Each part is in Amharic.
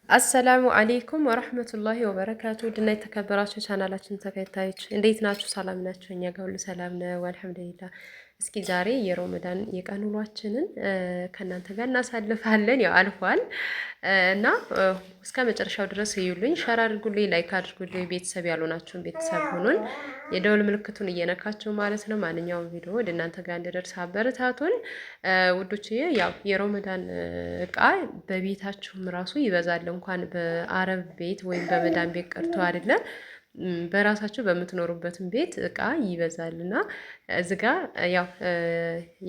አሰላሙ አሌይኩም ወረህመቱላሂ ወበረካቱ ድና የተከበራችሁ ቻናላችን ተከታዮች እንዴት ናችሁ? ሰላም ናችሁ? እኛ ጋር ሁሉ ሰላም ነው አልሐምዱሊላህ። እስኪ ዛሬ የረመዳን የቀን ውሏችንን ከእናንተ ጋር እናሳልፋለን። ያው አልፏል እና እስከ መጨረሻው ድረስ እዩልኝ፣ ሸር አድርጉልኝ፣ ላይክ አድርጉልኝ። ቤተሰብ ያልሆናችሁን ቤተሰብ ሁኑን፣ የደውል ምልክቱን እየነካችሁ ማለት ነው። ማንኛውም ቪዲዮ ወደ እናንተ ጋር እንዲደርስ አበረታቱን ውዶችዬ። ያው የረመዳን እቃ በቤታችሁም ራሱ ይበዛል፣ እንኳን በአረብ ቤት ወይም በመዳን ቤት ቀርቶ አይደለም በራሳችሁ በምትኖሩበትም ቤት እቃ ይበዛል እና እዚ ጋ ያው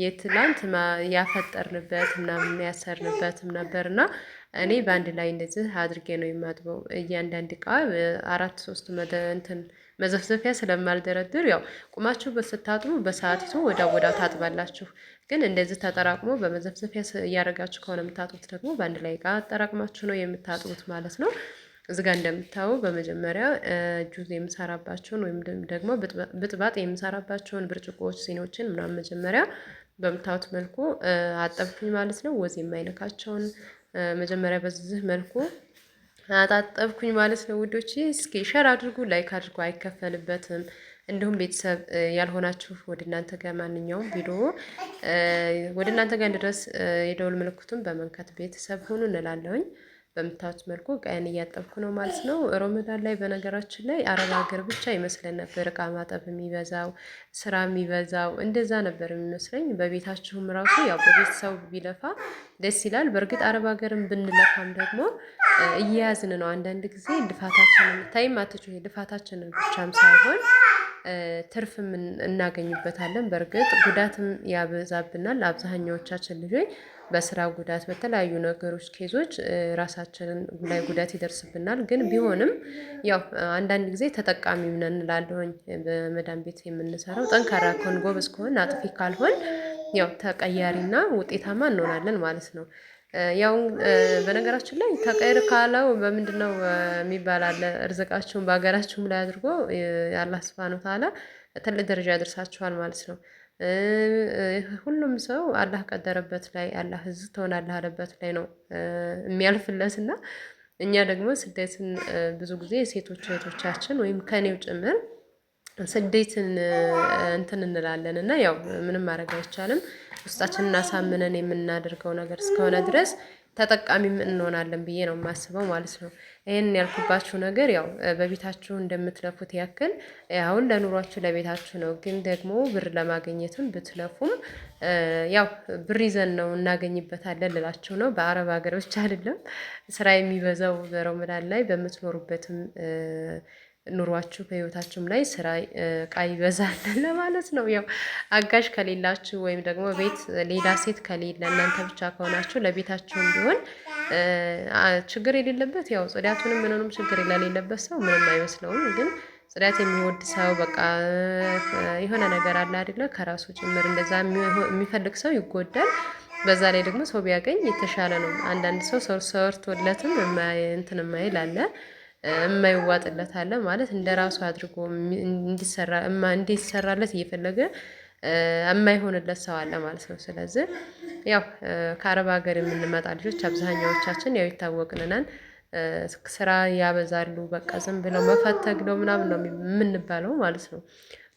የትላንት ያፈጠርንበት ምናምን ያሰርንበትም ነበርና እኔ በአንድ ላይ እንደዚህ አድርጌ ነው የማጥበው። እያንዳንድ እቃ አራት ሶስት እንትን መዘፍዘፊያ ስለማልደረድር ያው ቁማችሁ ስታጥቡ በሰዓቲቱ ወዳው ታጥባላችሁ። ግን እንደዚህ ተጠራቅሞ በመዘፍዘፊያ እያደረጋችሁ ከሆነ የምታጥቡት ደግሞ በአንድ ላይ እቃ አጠራቅማችሁ ነው የምታጥቡት ማለት ነው። እዚህ ጋር እንደምታዩ በመጀመሪያ ጁዝ የምሰራባቸውን ወይም ደግሞ ብጥባጥ የምሰራባቸውን ብርጭቆዎች፣ ሲኒዎችን ምናምን መጀመሪያ በምታዩት መልኩ አጠብኩኝ ማለት ነው። ወዝ የማይነካቸውን መጀመሪያ በዚህ መልኩ አጣጠብኩኝ ማለት ነው። ውዶች እስኪ ሸር አድርጉ፣ ላይክ አድርጉ፣ አይከፈልበትም። እንዲሁም ቤተሰብ ያልሆናችሁ ወደ እናንተ ጋር ማንኛውም ቪዲዮ ወደ እናንተ ጋር ድረስ የደውል ምልክቱን በመንካት ቤተሰብ ሁኑ እንላለሁኝ። በምታዩት መልኩ ቀን እያጠብኩ ነው ማለት ነው። ረመዳን ላይ በነገራችን ላይ አረብ ሀገር ብቻ ይመስለን ነበር እቃ ማጠብ የሚበዛው ስራ የሚበዛው እንደዛ ነበር የሚመስለኝ። በቤታችሁም ራሱ ያው በቤተሰቡ ቢለፋ ደስ ይላል። በእርግጥ አረብ ሀገርም ብንለፋም ደግሞ እየያዝን ነው። አንዳንድ ጊዜ ልፋታችንን ታይም አትጩ ልፋታችንን ብቻም ሳይሆን ትርፍም እናገኝበታለን። በእርግጥ ጉዳትም ያበዛብናል። አብዛኛዎቻችን ልጆች በስራ ጉዳት በተለያዩ ነገሮች ኬዞች ራሳችንን ላይ ጉዳት ይደርስብናል። ግን ቢሆንም ያው አንዳንድ ጊዜ ተጠቃሚ ነን እላለሁኝ። በመዳን ቤት የምንሰራው ጠንካራ ከሆን ጎበዝ ከሆን አጥፊ ካልሆን ያው ተቀያሪና ውጤታማ እንሆናለን ማለት ነው። ያው በነገራችን ላይ ተቀይር ካለው በምንድነው የሚባል አለ። እርዝቃችሁን በሀገራችሁም ላይ አድርጎ የአላህ ሱብሃነሁ ወተዓላ ትልቅ ደረጃ ያደርሳችኋል ማለት ነው። ሁሉም ሰው አላህ ቀደረበት ላይ አላህ እዝ ትሆናለህ አለበት ላይ ነው የሚያልፍለት እና እኛ ደግሞ ስደትን ብዙ ጊዜ ሴቶች እህቶቻችን ወይም ከኔው ጭምር ስደትን እንትን እንላለን እና ያው ምንም ማድረግ አይቻልም። ውስጣችንን አሳምነን የምናደርገው ነገር እስከሆነ ድረስ ተጠቃሚም እንሆናለን ብዬ ነው የማስበው ማለት ነው። ይሄንን ያልኩባችሁ ነገር ያው በቤታችሁ እንደምትለፉት ያክል አሁን ለኑሯችሁ ለቤታችሁ ነው። ግን ደግሞ ብር ለማግኘትም ብትለፉም ያው ብር ይዘን ነው እናገኝበታለን ልላችሁ ነው። በአረብ ሀገር ብቻ አይደለም ስራ የሚበዛው በረመዳን ላይ በምትኖሩበትም ኑሯችሁ በህይወታችሁም ላይ ስራ እቃ ይበዛል ለማለት ነው። ያው አጋዥ ከሌላችሁ ወይም ደግሞ ቤት ሌላ ሴት ከሌለ እናንተ ብቻ ከሆናችሁ ለቤታችሁም ቢሆን ችግር የሌለበት ያው ጽዳቱንም ምንንም ችግር የሌለበት ሰው ምንም አይመስለውም። ግን ጽዳት የሚወድ ሰው በቃ የሆነ ነገር አለ አይደለ? ከራሱ ጭምር እንደዛ የሚፈልግ ሰው ይጎዳል። በዛ ላይ ደግሞ ሰው ቢያገኝ የተሻለ ነው። አንዳንድ ሰው ሰርቶለትም እንትን የማይል አለ የማይዋጥለት አለ ማለት እንደራሱ አድርጎ እንዲሰራለት እየፈለገ የማይሆንለት ሰው አለ ማለት ነው። ስለዚህ ያው ከአረብ ሀገር የምንመጣ ልጆች አብዛኛዎቻችን ያው ይታወቅልናል። ስራ ያበዛሉ። በቃ ዝም ብለው መፈተግ ነው ምናምን ነው የምንባለው ማለት ነው።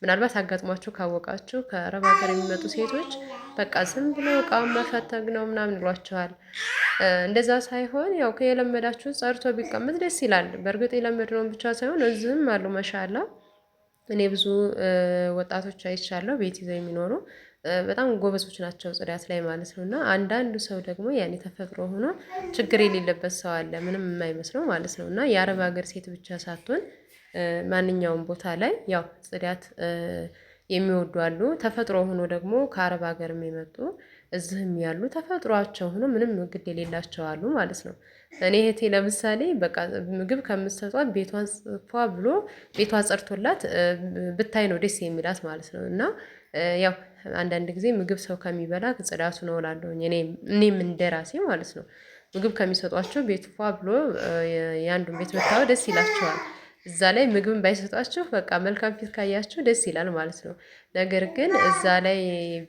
ምናልባት አጋጥሟችሁ ካወቃችሁ ከአረብ ሀገር የሚመጡ ሴቶች በቃ ዝም ብለው እቃውን መፈተግ ነው ምናምን ይሏቸዋል። እንደዛ ሳይሆን ያው ከየለመዳችሁ ጸርቶ ቢቀመጥ ደስ ይላል። በእርግጥ የለመድነውን ብቻ ሳይሆን እዚህም አሉ ማሻአላ። እኔ ብዙ ወጣቶች አይቻለሁ ቤት ይዘው የሚኖሩ በጣም ጎበዞች ናቸው ጽዳት ላይ ማለት ነው። እና አንዳንዱ ሰው ደግሞ ያኔ ተፈጥሮ ሆኖ ችግር የሌለበት ሰው አለ ምንም የማይመስለው ማለት ነው። እና የአረብ ሀገር ሴት ብቻ ሳትሆን ማንኛውም ቦታ ላይ ያው ጽዳት የሚወዱ አሉ። ተፈጥሮ ሆኖ ደግሞ ከአረብ ሀገርም የመጡ እዚህም ያሉ ተፈጥሯቸው ሆኖ ምንም ግድ የሌላቸው አሉ ማለት ነው። እኔ እህቴ ለምሳሌ በቃ ምግብ ከምትሰጧት ቤቷን ፏ ብሎ ቤቷ ጸርቶላት ብታይ ነው ደስ የሚላት ማለት ነው። እና ያው አንዳንድ ጊዜ ምግብ ሰው ከሚበላ ጽዳቱ ነው እላለሁኝ እኔም እንደራሴ ማለት ነው። ምግብ ከሚሰጧቸው ቤት ፏ ብሎ የአንዱን ቤት ብታዩ ደስ ይላቸዋል። እዛ ላይ ምግብን ባይሰጧችሁ በቃ መልካም ፊት ካያችሁ ደስ ይላል ማለት ነው። ነገር ግን እዛ ላይ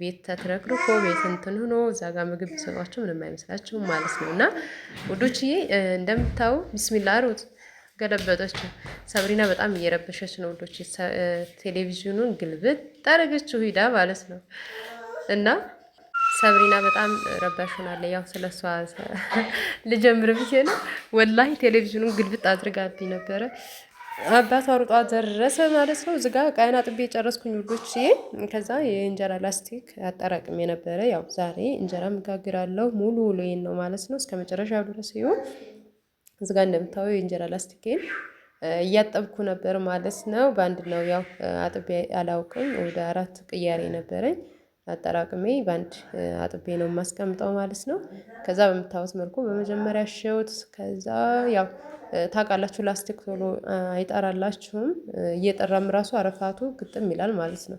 ቤት ተትረክርኮ ቤት እንትን ሆኖ እዛ ጋር ምግብ ቢሰጧችሁ ምንም አይመስላችሁም ማለት ነው። እና ውዶችዬ እንደምታዩ ቢስሚላ ሩጥ ገለበጠችው። ሰብሪና በጣም እየረበሸች ነው ውዶች። ቴሌቪዥኑን ግልብጥ አደረገችው ሂዳ ማለት ነው። እና ሰብሪና በጣም ረባሽ ሆናለች። ያው ስለሷ ልጀምር ብዬ ነው። ወላሂ ቴሌቪዥኑን ግልብጥ አድርጋብኝ ነበረ። አባቷ ሩጧ ደረሰ ማለት ነው። እዚጋ ቃይና ጥቤ ጨረስኩኝ ውዶች። ከዛ የእንጀራ ላስቲክ አጠራቅሜ ነበረ። ያው ዛሬ እንጀራ መጋግራለሁ ሙሉ ውሎዬን ነው ማለት ነው። እስከ መጨረሻው ድረስ ይሁን። እዚጋ እንደምታዩ የእንጀራ ላስቲኬን እያጠብኩ ነበር ማለት ነው። በአንድ ነው ያው አጥቤ አላውቅም። ወደ 4 ቅያሬ ነበረኝ አጠራቅሜ በአንድ አጥቤ ነው የማስቀምጠው ማለት ነው። ከዛ በምታዩት መልኩ በመጀመሪያ ሸውት። ከዛ ያው ታውቃላችሁ ላስቲክ ቶሎ አይጠራላችሁም። እየጠራም ራሱ አረፋቱ ግጥም ይላል ማለት ነው።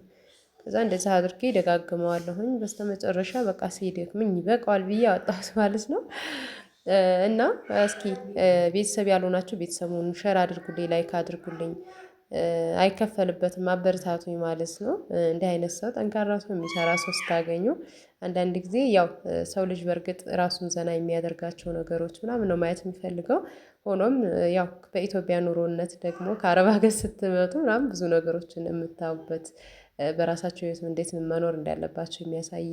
ከዛ እንደዛ አድርጌ ደጋግመዋለሁኝ። በስተመጨረሻ በቃ ሲደክመኝ ይበቃዋል ብዬ አወጣሁት ማለት ነው። እና እስኪ ቤተሰብ ያልሆናችሁ ቤተሰቡን ሸር አድርጉልኝ፣ ላይክ አድርጉልኝ። አይከፈልበትም፣ አበረታቱኝ ማለት ነው። እንዲህ አይነት ሰው ጠንካራ ሰው የሚሰራ ሰው ስታገኙ አንዳንድ ጊዜ ያው ሰው ልጅ በእርግጥ ራሱን ዘና የሚያደርጋቸው ነገሮች ምናምን ነው ማየት የሚፈልገው። ሆኖም ያው በኢትዮጵያ ኑሮነት ደግሞ ከአረብ ሀገር ስትመጡ ምናምን ብዙ ነገሮችን የምታዩበት በራሳቸው ህይወት እንዴት መኖር እንዳለባቸው የሚያሳይ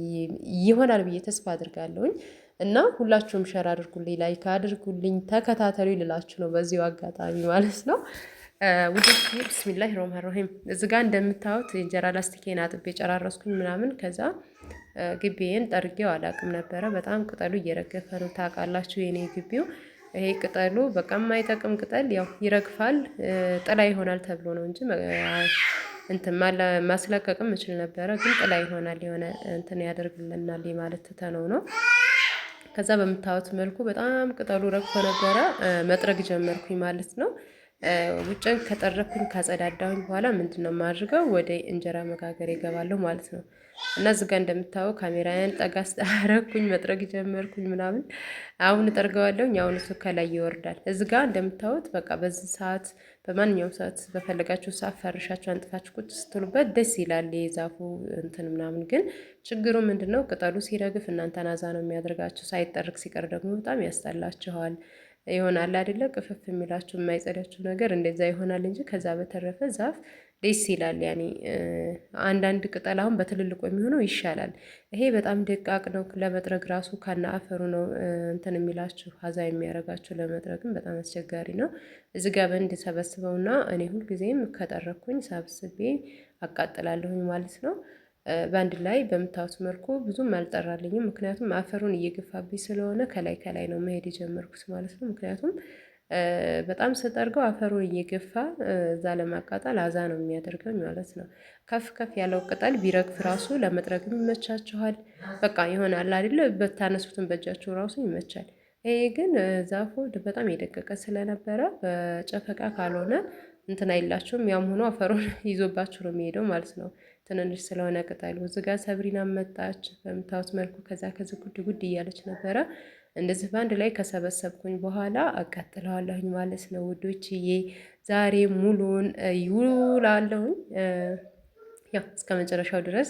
ይሆናል ብዬ ተስፋ አድርጋለሁኝ። እና ሁላችሁም ሸር አድርጉልኝ፣ ላይክ አድርጉልኝ፣ ተከታተሉ ልላችሁ ነው በዚሁ አጋጣሚ ማለት ነው። ውዶች ብስሚላህ ሮህማን ሮሂም እዚህ ጋር እንደምታዩት የእንጀራ ላስቲኬን አጥቤ ጨራረስኩኝ ምናምን። ከዛ ግቢዬን ጠርጌው አላቅም ነበረ። በጣም ቅጠሉ እየረገፈ ነው ታውቃላችሁ። የኔ ግቢው ይሄ ቅጠሉ በቃ የማይጠቅም ቅጠል ያው ይረግፋል፣ ጥላ ይሆናል ተብሎ ነው እንጂ እንትን ማስለቀቅም እችል ነበረ። ግን ጥላ ይሆናል የሆነ እንትን ያደርግልናል ማለት ትተነው ነው። ከዛ በምታዩት መልኩ በጣም ቅጠሉ ረግፎ ነበረ። መጥረግ ጀመርኩኝ ማለት ነው። ውጭን ከጠረኩኝ ካጸዳዳሁኝ በኋላ ምንድነው የማድርገው ወደ እንጀራ መጋገር ይገባለሁ ማለት ነው። እና እዚህ ጋር እንደምታየው ካሜራዬን ጠጋ አረኩኝ፣ መጥረግ ጀመርኩኝ ምናምን። አሁን እጠርገዋለሁኝ። አሁን እሱ ከላይ ይወርዳል። እዚህ ጋር እንደምታዩት በቃ በዚህ ሰዓት በማንኛውም ሰዓት በፈለጋችሁ ሰዓት ፈርሻችሁ አንጥፋችሁ ቁጭ ስትሉበት ደስ ይላል የዛፉ እንትን ምናምን። ግን ችግሩ ምንድነው ቅጠሉ ሲረግፍ እናንተን አዛ ነው የሚያደርጋችሁ። ሳይጠርግ ሲቀር ደግሞ በጣም ያስጠላችኋል። ይሆናል አይደለ? ቅፍፍ የሚላችሁ የማይጸዳችሁ ነገር እንደዛ ይሆናል እንጂ ከዛ በተረፈ ዛፍ ደስ ይላል። ያኔ አንዳንድ ቅጠል አሁን በትልልቁ የሚሆነው ይሻላል። ይሄ በጣም ደቃቅ ነው። ለመጥረግ ራሱ ካና አፈሩ ነው እንትን የሚላችሁ ሀዛ የሚያደርጋችሁ። ለመጥረግም በጣም አስቸጋሪ ነው። እዚህ ጋር በእንድ ሰበስበውና እኔ ሁልጊዜም ከጠረኩኝ ሰብስቤ አቃጥላለሁኝ ማለት ነው። በአንድ ላይ በምታዩት መልኩ ብዙም አልጠራልኝም። ምክንያቱም አፈሩን እየገፋብኝ ስለሆነ ከላይ ከላይ ነው መሄድ የጀመርኩት ማለት ነው። ምክንያቱም በጣም ስጠርገው አፈሩን እየገፋ እዛ ለማቃጠል አዛ ነው የሚያደርገኝ ማለት ነው። ከፍ ከፍ ያለው ቅጠል ቢረግፍ ራሱ ለመጥረግም ይመቻችኋል። በቃ ይሆናል አይደለ? በታነሱትን በእጃችሁ ራሱ ይመቻል። ይሄ ግን ዛፉ በጣም የደቀቀ ስለነበረ በጨፈቃ ካልሆነ እንትን አይላችሁም። ያም ሆኖ አፈሩን ይዞባችሁ ነው የሚሄደው ማለት ነው። ትንንሽ ስለሆነ ቅጠሉ። እዚህ ጋር ሰብሪና መጣች በምታዩት መልኩ። ከዛ ከዚህ ጉድ ጉድ እያለች ነበረ። እንደዚህ በአንድ ላይ ከሰበሰብኩኝ በኋላ አቃጥለዋለሁኝ ማለት ነው ውዶችዬ። ዛሬ ሙሉን ይውላለሁኝ ያው እስከ መጨረሻው ድረስ።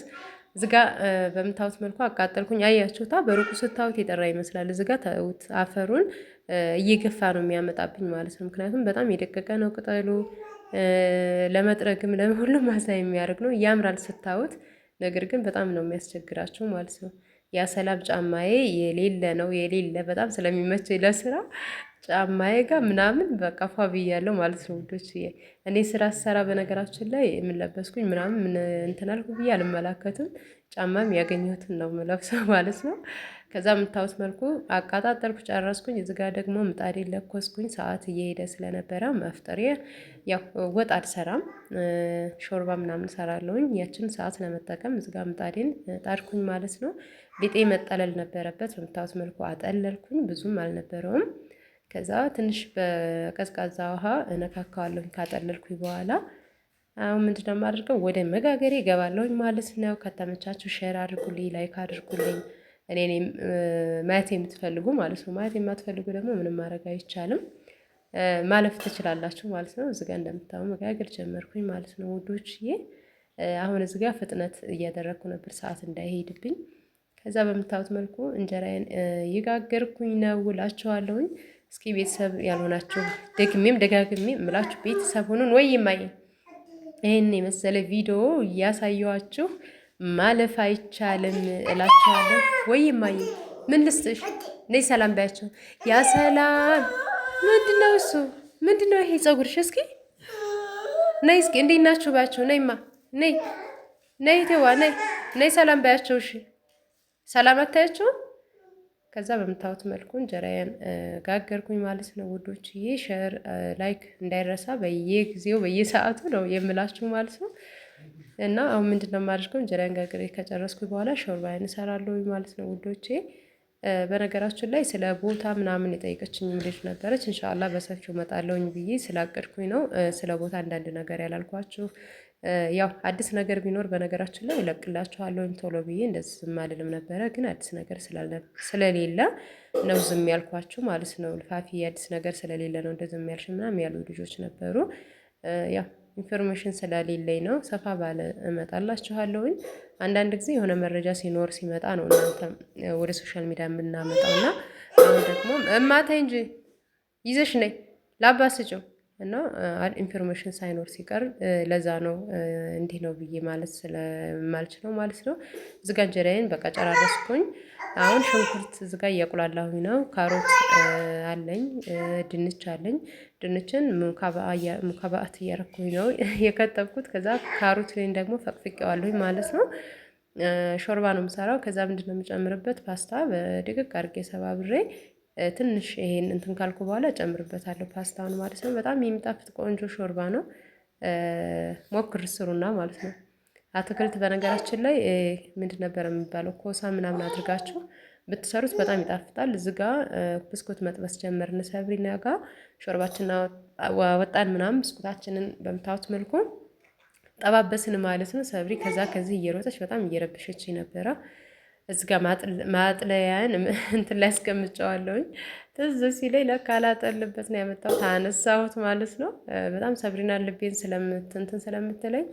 እዚህ ጋር በምታዩት መልኩ አቃጠልኩኝ። አያችሁታ? በሩቁ ስታዩት የጠራ ይመስላል። እዚህ ጋር ታዩት አፈሩን እየገፋ ነው የሚያመጣብኝ ማለት ነው። ምክንያቱም በጣም የደቀቀ ነው ቅጠሉ። ለመጥረግም ለሁሉም ማዛ የሚያደርግ ነው። ያምራል ስታዩት። ነገር ግን በጣም ነው የሚያስቸግራቸው ማለት ነው። ያ ሰላም ጫማዬ የሌለ ነው የሌለ በጣም ስለሚመቸኝ ለስራ ጫማዬ ጋር ምናምን በቃ ፏ ብያለሁ ማለት ነው ውዶች። እኔ ስራ ስሰራ በነገራችን ላይ የምንለበስኩኝ ምናምን ምን እንትን አልኩ ብዬ አልመላከትም። ጫማም ያገኘሁትን ነው የምለብሰው ማለት ነው። ከዛ የምታዩት መልኩ አቃጣጠልኩ ጨረስኩኝ። እዚህ ጋር ደግሞ ምጣዴን ለኮስኩኝ። ሰዓት እየሄደ ስለነበረ መፍጠሪያ ያው ወጥ አልሰራም፣ ሾርባ ምናምን ሰራለሁኝ። ያችን ሰዓት ለመጠቀም እዚህ ጋር ምጣዴን ጣድኩኝ ማለት ነው። ሊጤ መጠለል ነበረበት። በምታዩት መልኩ አጠለልኩኝ። ብዙም አልነበረውም። ከዛ ትንሽ በቀዝቃዛ ውሃ እነካካዋለሁኝ ካጠለልኩኝ በኋላ። አሁን ምንድነው የማደርገው ወደ መጋገሬ እገባለሁኝ ማለት ነው። ከተመቻችሁ ሼር አድርጉልኝ፣ ላይክ አድርጉልኝ። እኔ ማየት የምትፈልጉ ማለት ነው። ማየት የማትፈልጉ ደግሞ ምንም ማድረግ አይቻልም። ማለፍ ትችላላችሁ ማለት ነው። እዚህ ጋር እንደምታዩ መጋገር ጀመርኩኝ ማለት ነው ውዶችዬ። አሁን እዚህ ጋር ፍጥነት እያደረግኩ ነበር ሰዓት እንዳይሄድብኝ። ከዛ በምታዩት መልኩ እንጀራዬን እየጋገርኩኝ ነው እላችኋለሁኝ። እስኪ ቤተሰብ ያልሆናችሁ ደግሜም ደጋግሜ እምላችሁ ቤተሰብ ሆኑን ወይ ይማየ ይህን የመሰለ ቪዲዮ እያሳየኋችሁ ማለፍ አይቻልም እላችኋለሁ። ወይ ይማየ ምን ልስጥሽ? ነይ ሰላም ባያቸው። ያ ሰላም ምንድን ነው እሱ? ምንድን ነው ይሄ ፀጉርሽ? እስኪ ነይ እስኪ እንዴት ናችሁ ባያቸው። ነይማ ነይ ነይ ተዋ ነይ ነይ ሰላም ባያቸው። እሺ ሰላም አታያቸውም? ከዛ በምታዩት መልኩ እንጀራዬን ጋገርኩኝ ማለት ነው ውዶችዬ። ሸር ላይክ እንዳይረሳ በየጊዜው በየሰዓቱ ነው የምላችሁ ማለት ነው። እና አሁን ምንድነው የማደርገው እንጀራዬን ጋግሬ ከጨረስኩኝ በኋላ ሾርባዬን እሰራለሁ ማለት ነው ውዶቼ። በነገራችን ላይ ስለ ቦታ ምናምን የጠየቀችኝ ልጅ ነበረች። ኢንሻአላህ በሰፊው እመጣለሁኝ ብዬ ስላቀድኩኝ ነው ስለ ቦታ አንዳንድ ነገር ያላልኳችሁ። ያው አዲስ ነገር ቢኖር በነገራችን ላይ እለቅላችኋለሁኝ ቶሎ ብዬ እንደዚህ ዝም አልልም ነበረ፣ ግን አዲስ ነገር ስለሌለ ነው ዝም ያልኳችሁ ማለት ነው። ልፋፊ አዲስ ነገር ስለሌለ ነው እንደዚህ ዝም ያልሽ ምናምን ያሉ ልጆች ነበሩ። ያው ኢንፎርሜሽን ስለሌለኝ ነው። ሰፋ ባለ እመጣላችኋለሁኝ። አንዳንድ ጊዜ የሆነ መረጃ ሲኖር ሲመጣ ነው እናንተ ወደ ሶሻል ሚዲያ የምናመጣው እና አሁን ደግሞ እማታይ እንጂ ይዘሽ ነይ ላባስጭው እና ኢንፎርሜሽን ሳይኖር ሲቀር ለዛ ነው እንዲህ ነው ብዬ ማለት ስለማልችለው ማለት ነው። እዚህ ጋር እንጀራዬን በቃ ጨራረስኩኝ። አሁን ሽንኩርት እዚህ ጋር እያቁላላሁኝ ነው። ካሮት አለኝ፣ ድንች አለኝ። ድንችን ሙካባአት እያረኩኝ ነው የከተብኩት። ከዛ ካሮት ላይ ደግሞ ፈቅፍቄዋለሁኝ ማለት ነው። ሾርባ ነው የምሰራው። ከዛ ምንድነው የምጨምርበት ፓስታ በድቅቅ አድርጌ ሰባብሬ ትንሽ ይሄን እንትን ካልኩ በኋላ ጨምርበታለሁ ፓስታውን ማለት ነው። በጣም የሚጣፍጥ ቆንጆ ሾርባ ነው። ሞክር ስሩና ማለት ነው። አትክልት በነገራችን ላይ ምንድን ነበር የሚባለው ኮሳ ምናምን አድርጋችሁ ብትሰሩት በጣም ይጣፍጣል። እዚህ ጋር ብስኩት መጥበስ ጀመርን ሰብሪና ጋር ሾርባችንን ወጣን ምናምን ብስኩታችንን በምታዩት መልኩ ጠባበስን ማለት ነው። ሰብሪ ከዛ ከዚህ እየሮጠች በጣም እየረበሸች ነበረ። እዚህ ጋር ማጥለያን እንትን ላይ አስቀምጨዋለሁኝ። ትዝ ሲለኝ ለካ አላጠልበት ነው ያመጣሁት፣ አነሳሁት ማለት ነው። በጣም ሰብሪና ልቤን ስለምትለኝ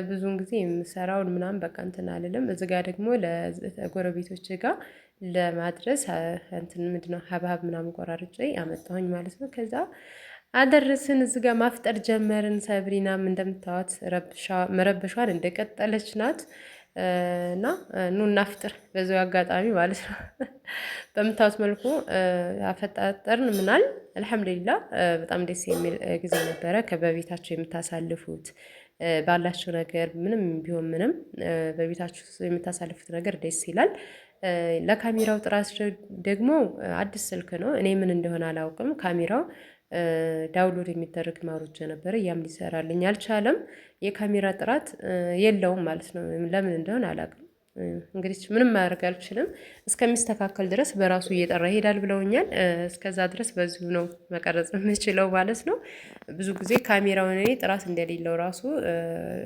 ብዙውን ጊዜ የምሰራውን ምናምን በቃ እንትን አልልም። እዚህ ጋር ደግሞ ለጎረቤቶች ጋር ለማድረስ እንትን ምንድነው ሀብሀብ ምናምን ቆራርጬ አመጣሁኝ ማለት ነው። ከዛ አደረስን። እዚህ ጋር ማፍጠር ጀመርን። ሰብሪናም እንደምታዋት መረበሿን እንደቀጠለች ናት። እና ኑ እናፍጥር በዚያው አጋጣሚ ማለት ነው። በምታዩት መልኩ አፈጣጠርን ምናል አልሐምዱሊላህ በጣም ደስ የሚል ጊዜ ነበረ። ከበቤታችሁ የምታሳልፉት ባላችሁ ነገር ምንም ቢሆን ምንም በቤታችሁ የምታሳልፉት ነገር ደስ ይላል። ለካሜራው ጥራት ደግሞ አዲስ ስልክ ነው። እኔ ምን እንደሆነ አላውቅም። ካሜራው ዳውንሎድ የሚደረግ ማውረጃ ነበረ፣ ያም ሊሰራልኝ አልቻለም። የካሜራ ጥራት የለውም ማለት ነው። ለምን እንደሆነ አላውቅም። እንግዲህ ምንም ማድረግ አልችልም። እስከሚስተካከል ድረስ በራሱ እየጠራ ይሄዳል ብለውኛል። እስከዛ ድረስ በዚሁ ነው መቀረጽ የምችለው ማለት ነው። ብዙ ጊዜ ካሜራውን እኔ ጥራት እንደሌለው ራሱ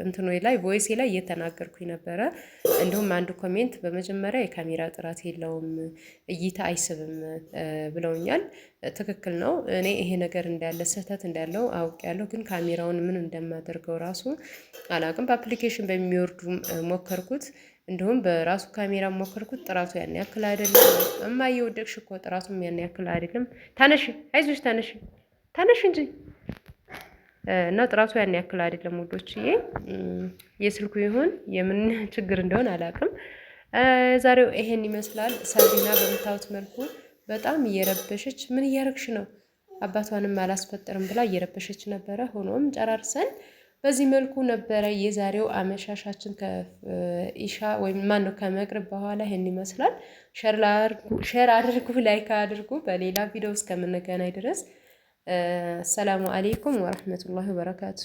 እንትኑ ላይ ቮይሴ ላይ እየተናገርኩኝ ነበረ። እንዲሁም አንዱ ኮሜንት በመጀመሪያ የካሜራ ጥራት የለውም እይታ አይስብም ብለውኛል። ትክክል ነው። እኔ ይሄ ነገር እንዳለ ስህተት እንዳለው አውቄያለሁ። ግን ካሜራውን ምን እንደማደርገው ራሱ አላውቅም። በአፕሊኬሽን በሚወርዱ ሞከርኩት፣ እንዲሁም በራሱ ካሜራ ሞከርኩት። ጥራቱ ያን ያክል አይደለም። እማዬ ወደቅሽ እኮ ጥራቱም ያን ያክል አይደለም። ታነሽ፣ አይዞሽ፣ ታነሽ እንጂ እና ጥራቱ ያን ያክል አይደለም ውዶችዬ። የስልኩ ይሁን የምን ችግር እንደሆነ አላውቅም። ዛሬው ይሄን ይመስላል። ሰብሪና በምታዩት መልኩ በጣም እየረበሸች ምን እያረግሽ ነው? አባቷንም አላስፈጠርም ብላ እየረበሸች ነበረ። ሆኖም ጨራርሰን በዚህ መልኩ ነበረ የዛሬው አመሻሻችን ከኢሻ ወይም ማነው ከመቅረብ በኋላ ይሄን ይመስላል። ሼር አድርጉ፣ ላይክ አድርጉ። በሌላ ቪዲዮ እስከምንገናኝ ድረስ ሰላሙ አለይኩም ወራህመቱላሂ ወበረካቱ።